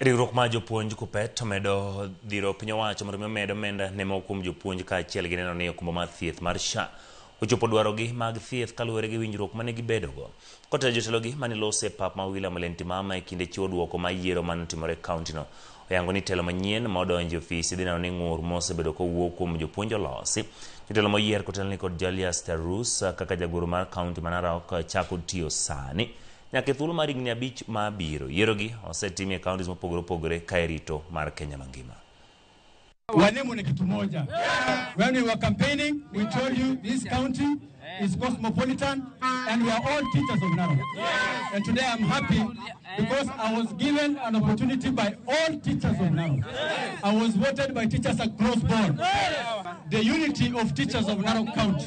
Riwruok mar jopuonj KUPPET medo dhiro piny owacho mondo medo omenda ne moko kuom jopuonj kaachiel gi neno ni okumba mar thieth mar SHA ochopo dwarogi mag thieth kaluwore gi winjruok mane gibedogo. Kotelo jotelogi mane lose pap ma William Olentimama e kinde chiwo duoko ma yiero manotimore e kauntino oyango ni telo manyien ma odonjo ofisi dhi neno ni ng'ur mosebedo kowuok kuom jopuonj olosi. Jotelo moyier kotelni kod Julius Tarus kaka jagoro mar kaunti ma Narok chako tiyo sani nyaka thuolo mar higni 5 mabiro. Yierogi osetimi e kauntis mopogore opogore ka irito mar Kenya mangima. Walimu ni kitu moja. When we were campaigning, we told you this county is cosmopolitan and we are all teachers of Narok. And today I'm happy because I was given an opportunity by all teachers of Narok. I was voted by teachers across board. The unity of teachers of Narok County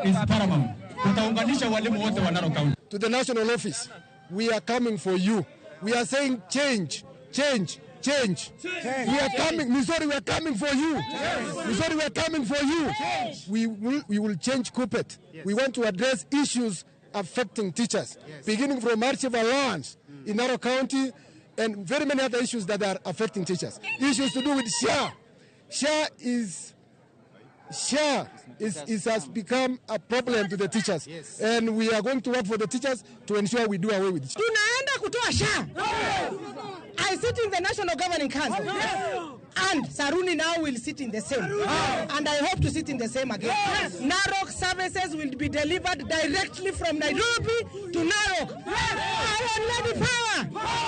is paramount. Tutaunganisha walimu wote wa Narok County. To the national office, we are coming for you. We are saying change. We are coming. Missouri, we are coming for you. Missouri, we are coming for you. We will change KUPPET. We want to address issues affecting teachers, beginning from hardship allowance in Narok County and very many other issues that are affecting teachers. Issues to do with SHA. SHA has become a problem to the teachers, and we are going to work for the teachers to ensure we do away with it. Tunaenda kutoa SHA. I sit in the National Governing Council, and Saruni now will sit in the same, and I hope to sit in the same again. Narok services will be delivered directly from Nairobi to Narok. Lady power.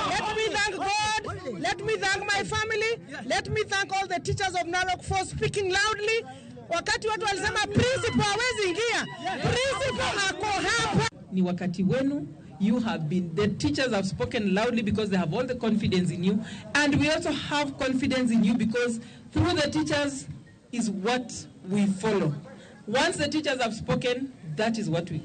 Let me thank God. Let me thank my family. Let me thank all the teachers of Narok for speaking loudly. Wakati watu walisema principal hawezi ingia, principal ako hapa. Ni wakati wenu. You have been, the teachers have spoken loudly because they have all the confidence in you, and we also have confidence in you because through the teachers is what we follow. Once the teachers have spoken, that is what we